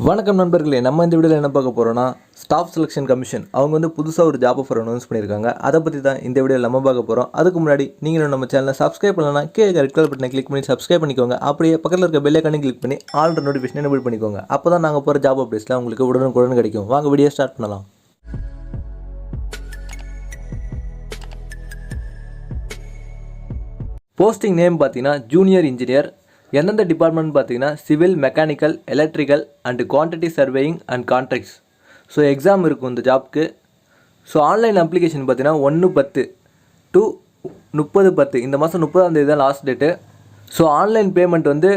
வணக்கம் நண்பர்களே, நம்ம இந்த வீடியோவில் என்ன பார்க்க போகிறோம்னா ஸ்டாஃப் செலெக்ஷன் கமிஷன் அவங்க வந்து புதுசாக ஒரு ஜாப் ஆஃபர் அனௌன்ஸ் பண்ணியிருக்காங்க. அதை பற்றி தான் இந்த வீடியோவில் நம்ம பார்க்க போகிறோம். அதுக்கு முன்னாடி நீங்களும் நம்ம சேனலை சப்ஸ்கிரைப் பண்ணலன்னா கீழே ரெட் கலர் பட்டனை கிளிக் பண்ணி சப்ஸ்கிரைப் பண்ணிக்கோங்க. அப்படியே பக்கத்தில் இருக்க பெல் ஐகானை கிளிக் பண்ணி ஆல் நோட்டிஃபிகேஷன் எனேபிள் பண்ணிக்கோங்க. அப்போ தான் நாங்கள் போகிற ஜாப் அப்டேட்ஸில் உங்களுக்கு உடனுக்குடன் கிடைக்கும். வாங்க வீடியோ ஸ்டார்ட் பண்ணலாம். போஸ்டிங் நேம் பார்த்தீங்கன்னா ஜூனியர் இன்ஜினியர். எந்தெந்த டிபார்ட்மெண்ட் பார்த்தீங்கன்னா civil, mechanical, electrical and quantity surveying and contracts. So exam இருக்கும் இந்த ஜாப்க்கு. ஸோ ஆன்லைன் அப்ளிகேஷன் பார்த்தீங்கன்னா 1/10 to 30/10 இந்த மாதம் 30ஆம் தேதி தான் last date. So online payment வந்து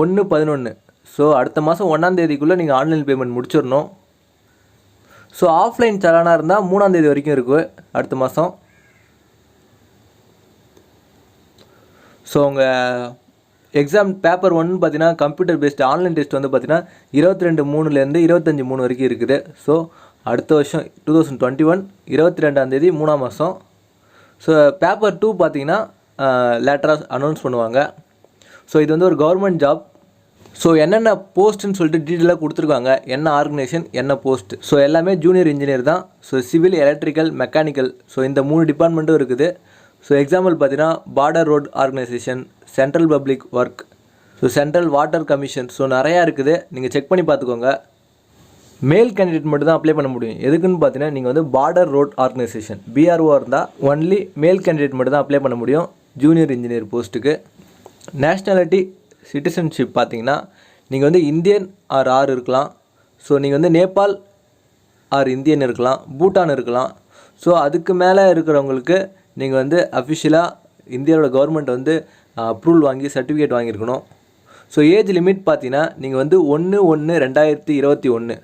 1/11. ஸோ அடுத்த மாதம் 1ஆம் தேதிக்குள்ளே நீங்கள் ஆன்லைன் பேமெண்ட் முடிச்சிடணும். ஸோ ஆஃப்லைன் சலானாக இருந்தால் 3ஆம் தேதி வரைக்கும் இருக்குது அடுத்த மாதம். ஸோ உங்கள் எக்ஸாம் பேப்பர் 1 பார்த்தீங்கன்னா கம்ப்யூட்டர் பேஸ்டு ஆன்லைன் டெஸ்ட் வந்து பார்த்தீங்கன்னா 22/3 25/3 வரைக்கும் இருக்குது. ஸோ அடுத்த வருஷம் 2021 22ஆம் தேதி 3ஆம் மாதம். ஸோ பேப்பர் 2 பார்த்தீங்கன்னா லேட்டராக அனௌன்ஸ் பண்ணுவாங்க. ஸோ இது வந்து ஒரு கவர்மெண்ட் ஜாப். ஸோ என்னென்ன போஸ்ட்டுன்னு சொல்லிட்டு டீட்டெயிலாக கொடுத்துருக்காங்க, என்ன ஆர்கனைசேஷன், என்ன போஸ்ட். ஸோ எல்லாமே ஜூனியர் இன்ஜினியர் தான். So civil, electrical, mechanical, so இந்த 3 டிபார்ட்மெண்ட்டும் இருக்குது. ஸோ எக்ஸாம்பிள் பார்த்தீங்கன்னா border road organisation, central public work, so central water commission, so நிறையா இருக்குது. நீங்கள் செக் பண்ணி பார்த்துக்கோங்க. மேல் கேண்டிடேட் மட்டும் தான் அப்ளை பண்ண முடியும். எதுக்குன்னு பார்த்தீங்கன்னா நீங்கள் வந்து பார்டர் ரோட் ஆர்கனைசேஷன் பிஆர்ஓ இருந்தால் ஒன்லி மேல் கேண்டிடேட் மட்டும் தான் அப்ளை பண்ண முடியும் ஜூனியர் இன்ஜினியர் போஸ்ட்டுக்கு. நேஷ்னாலிட்டி சிட்டிசன்ஷிப் பார்த்தீங்கன்னா நீங்கள் வந்து இந்தியன் ஆர் இருக்கலாம். ஸோ நீங்கள் வந்து நேபாள் ஆர் இந்தியன் இருக்கலாம், பூட்டான் இருக்கலாம். ஸோ அதுக்கு மேலே இருக்கிறவங்களுக்கு நீங்கள் வந்து அஃபிஷியலாக இந்தியாவோட கவர்மெண்ட் வந்து அப்ரூவல் வாங்கி சர்டிஃபிகேட் வாங்கியிருக்கணும். ஸோ ஏஜ் லிமிட் பார்த்தீங்கன்னா நீங்கள் வந்து 1/1/2021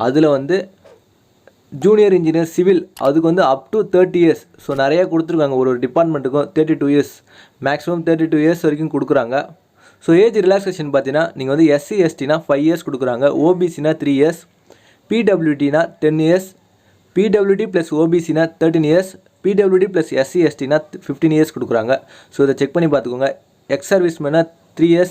அதில் வந்து ஜூனியர் இன்ஜினியர் சிவில் அதுக்கு வந்து அப் டு 30 years. ஸோ நிறையா கொடுத்துருக்காங்க. ஒரு டிபார்ட்மெண்ட்டுக்கும் 32 years, மேக்ஸிமம் 32 years வரைக்கும் கொடுக்குறாங்க. ஸோ ஏஜ் ரிலாக்ஸேஷன் பார்த்தீங்கன்னா நீங்கள் வந்து SC STனா 5 years கொடுக்குறாங்க, OBCனா 3 years, PWDனா 10 years, PWD ப்ளஸ் OBCனா 13 years, PWD ப்ளஸ் SC STனா 15 years கொடுக்குறாங்க. ஸோ இதை செக் பண்ணி பார்த்துக்கோங்க. எக்ஸ் சர்வீஸ்மேனா 3 years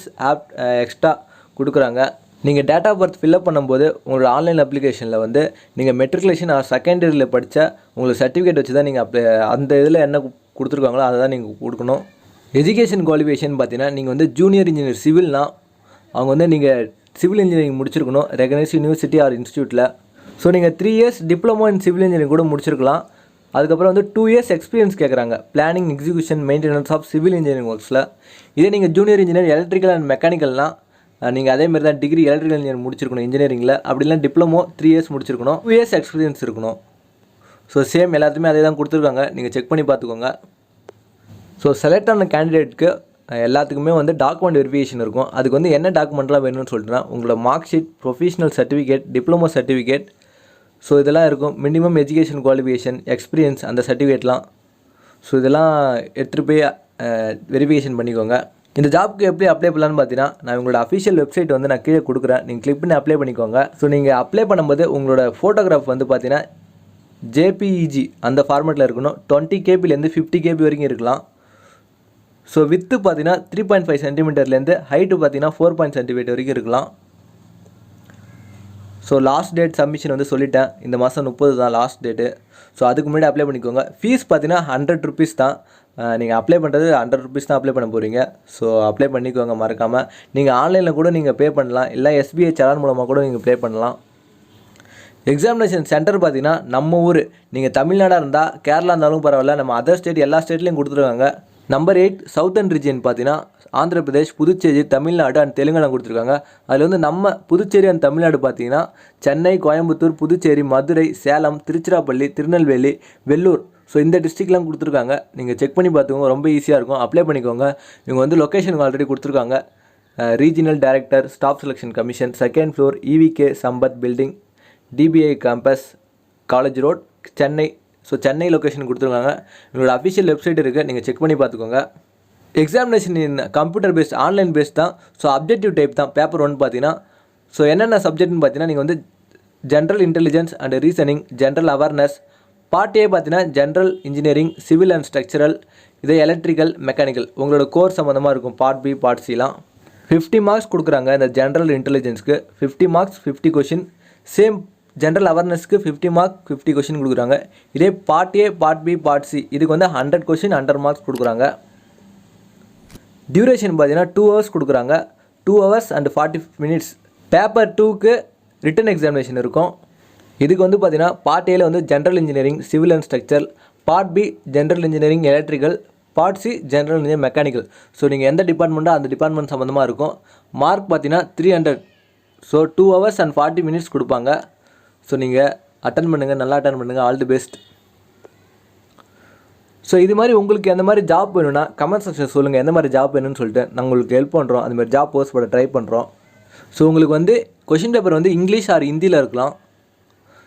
எக்ஸ்ட்ரா கொடுக்குறாங்க. நீங்கள் டேட் ஆஃப் பர்த் ஃபில்அப் பண்ணும்போது உங்களோட ஆன்லைன் அப்ளிகேஷனில் வந்து நீங்கள் மெட்ரிகுலேஷன் ஆர் செகண்ட் இயரில் படித்த உங்களுக்கு சர்டிஃபிகேட் வச்சு தான் நீங்கள் அந்த இதில் என்ன கொடுத்துருக்காங்களோ அதை தான் நீங்கள் கொடுக்கணும். எஜுகேஷன் குவாலிஃபிகேஷன் பார்த்தீங்கன்னா நீங்கள் வந்து ஜூனியர் இன்ஜினியர் சிவில்னால் அவங்க வந்து நீங்கள் சிவில் இன்ஜினியரிங் முடிச்சிருக்கணும் ரெகனைஸ்ட் யூனிவர்சிட்டி ஆர் இன்ஸ்டியூட்டில். ஸோ நீங்கள் 3 years diploma in civil engineering கூட முடிச்சிருக்கலாம். அதுக்கப்புறம் வந்து 2 years எக்ஸ்பீரியன்ஸ் கேட்குறாங்க planning, execution, maintenance of civil engineering ஒர்க்ஸில். இதே நீங்கள் ஜூனியர் இன்ஜினியர் எலக்ட்ரிக்கல் அண்ட் மெக்கானிக்கல்னால் நீங்கள் அதேமாதிரி தான் டிகிரி எலக்ட்ரிக்கல் இன்ஜினியர் முடிச்சிருக்கணும் இன்ஜினியரிங்கில். அப்படிலாம் டிப்ளமோ 3 years முடிச்சிருக்கணும், 2 years எக்ஸ்பீரியன்ஸ் இருக்கணும். ஸோ சேம் எல்லாத்துமே அதே தான் கொடுத்துருக்காங்க. நீங்கள் செக் பண்ணி பார்த்துக்கோங்க. ஸோ செலக்ட் ஆன கேண்டிடேட்க்கு எல்லாத்துக்குமே வந்து டாக்குமெண்ட் வெரிஃபிகேஷன் இருக்கும். அதுக்கு வந்து என்ன டாக்குமெண்ட்லாம் வேணும்னு சொல்லிட்டுனா உங்களோட mark sheet, professional certificate, diploma certificate, so இதெல்லாம் இருக்கும். மினிமம் எஜுகேஷன் குவாலிஃபிகேஷன், எக்ஸ்பீரியன்ஸ், அந்த சர்டிஃபிகேட்லாம். ஸோ இதெல்லாம் எடுத்துகிட்டு போய் வெரிஃபிகேஷன் பண்ணிக்கோங்க. இந்த ஜாப்க்கு எப்படி அப்ளை பண்ணலான்னு பார்த்தீங்கன்னா நான் உங்களோட அஃபிஷியல் வெப்சைட் வந்து நான் கீழே கொடுக்குறேன், நீங்கள் கிளிக் பண்ணி அப்ளை பண்ணிக்கோங்க. ஸோ நீங்கள் அப்ளை பண்ணும்போது உங்களோட ஃபோட்டோகிராஃப் வந்து பார்த்தீங்கன்னா JPEG அந்த ஃபார்மேட்டில் இருக்கணும். 20 KBலேருந்து 50 KB வரைக்கும் இருக்கலாம். ஸோ வித்து பார்த்தீங்கன்னா 3.5 cm ஹைட்டு பார்த்தீங்கன்னா 4 cm வரைக்கும் இருக்கலாம். ஸோ லாஸ்ட் டேட் சப்மிஷன் வந்து சொல்லிட்டேன், இந்த மாதம் 30 தான் லாஸ்ட் டேட்டு. ஸோ அதுக்கு முன்னாடி அப்ளை பண்ணிக்கோங்க. ஃபீஸ் பார்த்தீங்கன்னா 100 rupees தான். நீங்கள் அப்ளை பண்ணுறது 100 rupees தான் அப்ளை பண்ண போகிறீங்க. ஸோ அப்ளை பண்ணிக்கோங்க மறக்காமல். நீங்கள் ஆன்லைனில் கூட நீங்கள் பே பண்ணலாம், இல்லை SBI சலான் மூலமாக கூட நீங்கள் பே பண்ணலாம். எக்ஸாமினேஷன் சென்டர் பார்த்தீங்கன்னா நம்ம ஊர், நீங்கள் தமிழ்நாடாக இருந்தால் கேரளா இருந்தாலும் பரவாயில்ல, நம்ம அதர் ஸ்டேட் எல்லா ஸ்டேட்லேயும் கொடுத்துருக்காங்க. நம்பர் 8 சவுத்தர்ன் ரீஜியன் பார்த்தீங்கன்னா ஆந்திர பிரதேஷ், புதுச்சேரி, தமிழ்நாடு அண்ட் தெலுங்கானா கொடுத்துருக்காங்க. அதில் வந்து நம்ம புதுச்சேரி அண்ட் தமிழ்நாடு பார்த்தீங்கன்னா சென்னை, கோயம்புத்தூர், புதுச்சேரி, மதுரை, சேலம், திருச்சிராப்பள்ளி, திருநெல்வேலி, வெள்ளூர், ஸோ இந்த டிஸ்ட்ரிக்ட்லாம் கொடுத்துருக்காங்க. நீங்கள் செக் பண்ணி பார்த்துக்கோங்க, ரொம்ப ஈஸியாக இருக்கும். அப்ளை பண்ணிக்கோங்க. இவங்க வந்து லொக்கேஷனுக்கு ஆல்ரெடி கொடுத்துருக்காங்க. Regional director, staff selection commission, 2nd floor, EVK Sampath building, DBI campus, college road, Chennai. So Chennai location கொடுத்துருக்காங்க. உங்களோட அஃபிஷியல் வெப்சைட் இருக்குது, நீங்கள் செக் பண்ணி பார்த்துக்கோங்க. Examination in computer based online paste தான். ஸோ அப்ஜெக்டிவ் டைப் தான் பேப்பர் 1 பார்த்தீங்கன்னா. ஸோ என்னென்ன சப்ஜெக்ட்னு பார்த்தீங்கன்னா நீங்கள் வந்து general intelligence and reasoning, general awareness. Part A பார்த்தீங்கன்னா general engineering, civil and structural, இதே எலக்ட்ரிக்கல், மெக்கானிக்கல் உங்களோட கோர்ஸ் சம்மந்தமாக இருக்கும். பார்ட் B, பார்ட் Cலாம். 50 மார்க்ஸ் கொடுக்குறாங்க இந்த ஜென்ரல் இன்டெலிஜென்ஸ்க்கு. 50 மார்க்ஸ் 50 கொஷின். சேம் ஜென்ரல் அவேர்னஸ்க்கு 50 மார்க் 50 கொஷின் கொடுக்குறாங்க. இதே part A, part B, part C இதுக்கு வந்து 100 கொஷின் 100 மார்க்ஸ் கொடுக்குறாங்க. டியூரேஷன் பார்த்தீங்கன்னா 2 hours கொடுக்குறாங்க. 2 hours and 40 minutes. பேப்பர் 2க்கு ரிட்டன் எக்ஸாமினேஷன் இருக்கும். இதுக்கு வந்து பார்த்தீங்கன்னா பார்ட் ஏல வந்து general engineering civil and structure, part B general engineering electrical, part C general engineering mechanical. So நீங்கள் எந்த டிபார்ட்மெண்ட்டோ அந்த டிபார்ட்மெண்ட் சம்மந்தமாக இருக்கும். மார்க் பார்த்தீங்கன்னா 300. ஸோ 2 hours and 40 minutes கொடுப்பாங்க. ஸோ நீங்கள் அட்டன் பண்ணுங்கள், நல்லா அட்டன் பண்ணுங்கள். All the best. ஸோ இது மாதிரி உங்களுக்கு எந்த மாதிரி ஜாப் வேணும்னா கமெண்ட் செக்ஷன் சொல்லுங்கள், எந்த மாதிரி ஜாப் வேணும்னு சொல்லிட்டு நாங்கள் உங்களுக்கு ஹெல்ப் பண்ணுறோம். அந்த மாதிரி ஜாப் போஸ்ட் பண்ண ட்ரை பண்ணுறோம். ஸோ உங்களுக்கு வந்து கொஷின் பேப்பர் வந்து இங்கிலீஷ் ஆர் ஹிந்தியில் இருக்கலாம்.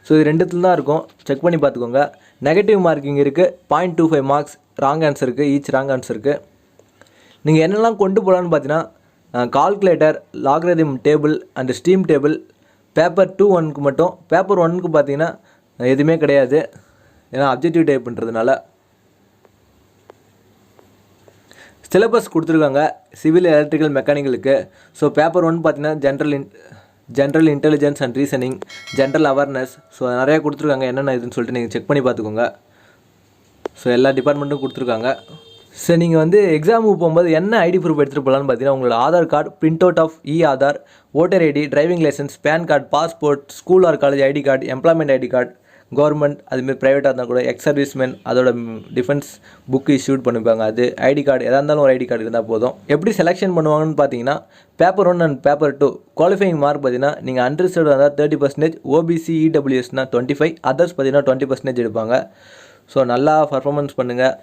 ஸோ இது ரெண்டுத்துல தான் இருக்கும், செக் பண்ணி பார்த்துக்கோங்க. நெகட்டிவ் மார்க்கிங் இருக்குது, 0.25 மார்க்ஸ் ராங் ஆன்சருக்கு, ஈச் ராங் ஆன்சருக்கு. நீங்கள் என்னெல்லாம் கொண்டு போகலான்னு பார்த்தீங்கன்னா calculator, logarithm table and steam table. Paper 2-1க்கு மட்டும். பேப்பர் 1க்கு பார்த்தீங்கன்னா எதுவுமே கிடையாது, ஏன்னா அப்ஜெக்டிவ் டைப்ன்றதுனால. சிலபஸ் கொடுத்துருக்காங்க சிவில் எலக்ட்ரிக்கல் மெக்கானிக்கலுக்கு. ஸோ பேப்பர் 1 பார்த்தீங்கன்னா general intelligence and reasoning, general awareness. So நிறையா கொடுத்துருக்காங்க, என்னென்ன இதுன்னு சொல்லிட்டு நீங்கள் செக் பண்ணி பார்த்துக்கோங்க. ஸோ எல்லா டிபார்ட்மெண்ட்டும் கொடுத்துருக்காங்க. ஸோ நீங்கள் வந்து எக்ஸாமுக்கு போகும்போது என்ன ஐடி ப்ரூஃப் எடுத்துகிட்டு போகலான்னு பார்த்தீங்கன்னா உங்களோட Aadhaar card, print out of Aadhaar, voter ID, driving licence, pan card, passport, school or college ID card, employment ID card, government அதுமாரி ப்ரைவேட்டாக இருந்தால் கூட எக்ஸ் சர்வீஸ்மேன் அதோட டிஃபென்ஸ் புக்கு இஷ்யூட் பண்ணிப்பாங்க. அது ஐடி கார்டு எதாக இருந்தாலும் ஒரு ஐடி கார்டு இருந்தால் போதும். எப்படி செலெக்ஷன் பண்ணுவாங்கன்னு பார்த்தீங்கன்னா paper 1 and paper 2 qualifying mark பார்த்தீங்கன்னா நீங்கள் அன்ரிசர்வ்டு இருந்தால் 30%, ஓபிசி இடபிள்யூஎஸ்னால் 25%, அதர்ஸ் பார்த்தீங்கன்னா 20% எடுப்பாங்க. ஸோ நல்லா பர்ஃபார்மன்ஸ் பண்ணுங்கள்.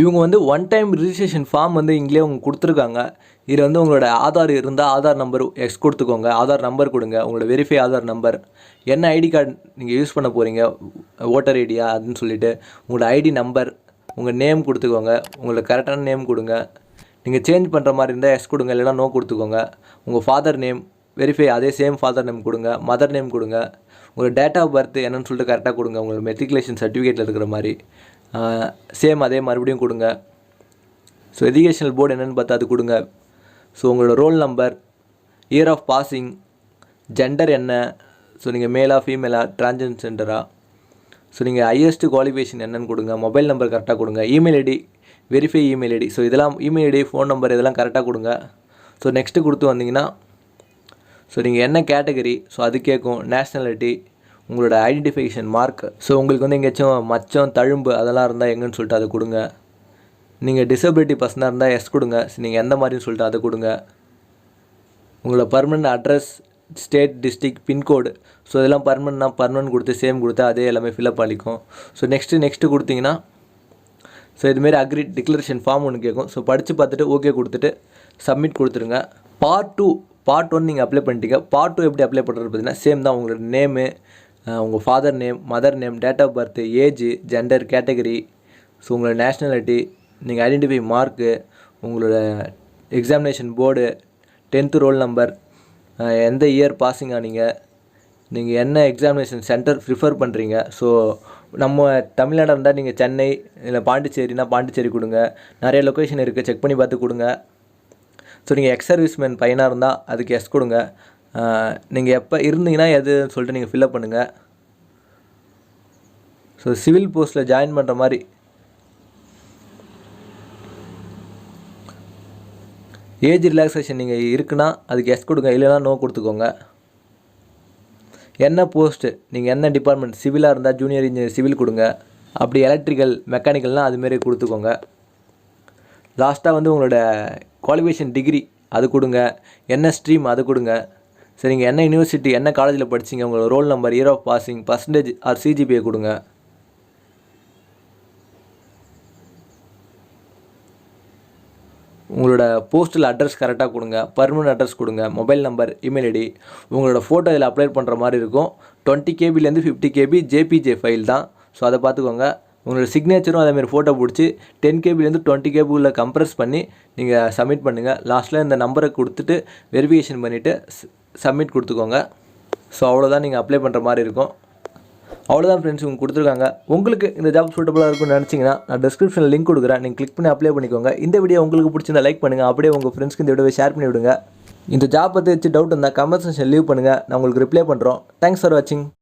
இவங்க வந்து 1 டைம் ரிஜிஸ்ட்ரேஷன் ஃபார்ம் வந்து இங்கேயே அவங்க கொடுத்துருக்காங்க. இதில் வந்து உங்களோட ஆதார் இருந்தால் ஆதார் நம்பர் எக்ஸ் கொடுத்துக்கோங்க, ஆதார் நம்பர் கொடுங்க, உங்களோட வெரிஃபை ஆதார் நம்பர், என்ன ஐடி கார்டு நீங்கள் யூஸ் பண்ண போகிறீங்க, ஓட்டர் ஐடியா அதுன்னு சொல்லிவிட்டு உங்களோட ஐடி நம்பர், உங்கள் நேம் கொடுத்துக்கோங்க, உங்களோட கரெக்டான நேம் கொடுங்க. நீங்கள் சேஞ்ச் பண்ணுற மாதிரி இருந்தால் எஸ் கொடுங்க, இல்லைனா நோ கொடுத்துக்கோங்க. உங்கள் ஃபாதர் நேம் வெரிஃபை அதே சேம் ஃபாதர் நேம் கொடுங்க, மதர் நேம் கொடுங்க. உங்களோட டேட் ஆஃப் பர்த் என்னன்னு சொல்லிட்டு கரெக்டாக கொடுங்க, உங்களோட மெட்ரிகுலேஷன் சர்டிஃபிகேட்டில் இருக்கிற மாதிரி சேம் அதே மறுபடியும் கொடுங்க. ஸோ எஜுகேஷனல் போர்டு என்னென்னு பார்த்து அது கொடுங்க. ஸோ உங்களோட roll number, year of passing, gender என்ன, ஸோ நீங்கள் மேலா ஃபீமேலா டிரான்ஸ்ஜெண்டரா, ஸோ நீங்கள் ஹையஸ்ட்டு குவாலிஃபிகேஷன் என்னென்னு கொடுங்க, மொபைல் நம்பர் கரெக்டாக கொடுங்க, email ID verify email ID. So இதெல்லாம் இமெயில் ஐடி, ஃபோன் நம்பர் இதெல்லாம் கரெக்டாக கொடுங்க. ஸோ நெக்ஸ்ட்டு கொடுத்து வந்தீங்கன்னா ஸோ நீங்கள் என்ன கேட்டகரி, ஸோ அது கேட்கும். நேஷ்னாலிட்டி, உங்களோட ஐடென்டிஃபிகேஷன் மார்க், ஸோ உங்களுக்கு வந்து எங்கேயாச்சும் மச்சம் தழும்பு அதெல்லாம் இருந்தால் எங்கன்னு சொல்லிட்டு அதை கொடுங்க. நீங்கள் டிசபிலிட்டி பர்சனாக இருந்தால் எஸ் கொடுங்க, நீங்கள் எந்த மாதிரின்னு சொல்லிட்டு அதை கொடுங்க. உங்களோட permanent address, state, district, pincode, so இதெல்லாம் பர்மனெண்ட் கொடுத்து சேம் கொடுத்து அதே எல்லாமே ஃபில்அப் அளிக்கும். ஸோ நெக்ஸ்ட்டு கொடுத்தீங்கன்னா ஸோ இதுமாரி அக்ரி டிக்ளரேஷன் ஃபார்ம் ஒன்று கேட்கும். ஸோ படித்து பார்த்துட்டு ஓகே கொடுத்துட்டு சப்மிட் கொடுத்துருங்க. பார்ட் 1 நீங்கள் அப்ளை பண்ணிட்டீங்க. பார்ட் 2 எப்படி அப்ளை பண்ணுறது பார்த்தீங்கன்னா சேம் தான். உங்களோட நேமு, உங்கள் father name, mother name, date of birth, age, gender, category, so உங்களோட நேஷ்னாலிட்டி, நீங்கள் ஐடென்டிஃபை மார்க்கு, உங்களோட examination board, 10th roll number, எந்த இயர் பாஸிங் ஆனீங்க, நீங்கள் என்ன எக்ஸாமினேஷன் சென்டர் ப்ரிஃபர் பண்ணுறீங்க. ஸோ நம்ம தமிழ்நாடு இருந்தால் நீங்கள் சென்னை இல்லை பாண்டிச்சேரினா பாண்டிச்சேரி கொடுங்க. நிறைய லொக்கேஷன் இருக்குது, செக் பண்ணி பார்த்து கொடுங்க. ஸோ நீங்கள் எக்ஸ் சர்வீஸ்மேன் பையனாக இருந்தால் அதுக்கு எஸ் கொடுங்க. நீங்கள் எப்போ இருந்தீங்கன்னா எதுன்னு சொல்லிட்டு நீங்கள் ஃபில்அப் பண்ணுங்கள். ஸோ சிவில் போஸ்ட்டில் ஜாயின் பண்ணுற மாதிரி ஏஜ் ரிலாக்ஸேஷன் நீங்கள் இருக்குன்னா அதுக்கு எஸ் கொடுங்க, இல்லைனா நோ கொடுத்துக்கோங்க. என்ன போஸ்ட்டு, நீங்கள் என்ன டிபார்ட்மெண்ட், சிவிலாக இருந்தால் ஜூனியர் இன்ஜினியர் சிவில் கொடுங்க. அப்படி எலக்ட்ரிக்கல் மெக்கானிக்கல்னால் அதுமாரி கொடுத்துக்கோங்க. லாஸ்ட்டாக வந்து உங்களோட குவாலிஃபிகேஷன் டிகிரி அது கொடுங்க, என்ன ஸ்ட்ரீம் அது கொடுங்க. சரி, நீங்கள் என்ன யூனிவர்சிட்டி என்ன காலேஜில் படிச்சிங்க, உங்களோட roll number, year of passing, percentage or CGPA கொடுங்க. உங்களோட போஸ்டல் அட்ரஸ் கரெக்டாக கொடுங்க, பர்மனன்ட் அட்ரஸ் கொடுங்க, மொபைல் நம்பர், இமெயில் ஐடி. உங்களோட ஃபோட்டோ இதில் அப்லோட் பண்ணுற மாதிரி இருக்கும். 20 KB 50 KB ஜேபிஜே ஃபைல் தான். ஸோ அதை பார்த்துக்கோங்க. உங்களோட சிக்னேச்சரும் அதேமாதிரி ஃபோட்டோ பிடிச்சி 10 KB 20 KB உள்ள கம்ப்ரஸ் பண்ணி நீங்கள் சப்மிட் பண்ணுங்கள். லாஸ்ட்டில் இந்த நம்பரை கொடுத்துட்டு வெரிஃபிகேஷன் பண்ணிவிட்டு சப்மிட் கொடுத்துக்கோங்க. ஸோ அவ்வளோதான், நீங்கள் அப்ளை பண்ணுற மாதிரி இருக்கும். அவ்வளோதான் ஃப்ரெண்ட்ஸ், உங்களுக்கு கொடுத்துருக்காங்க. உங்களுக்கு இந்த ஜாப் சூட்டபுளாக இருக்கும்னு நினச்சிங்கன்னா நான் டிஸ்கிரிப்ஷனில் லிங்க் கொடுக்குறேன், நீங்கள் கிளிக் பண்ணி அப்ளை பண்ணிக்கோங்க. இந்த வீடியோ உங்களுக்கு பிடிச்சிருந்தா லைக் பண்ணுங்கள், அப்படியே உங்கள் ஃப்ரெண்ட்ஸ்க்கு இந்த வீடியோவை ஷேர் பண்ணி விடுங்க. இந்த ஜாப் பற்றி வச்சு டவுட் இருந்தால் கமெண்ட் செக்ஷன் லீவ் பண்ணுங்கள், நான் உங்களுக்கு ரிப்ளை பண்ணுறோம். தேங்க்ஸ் ஃபார் வாட்சிங்.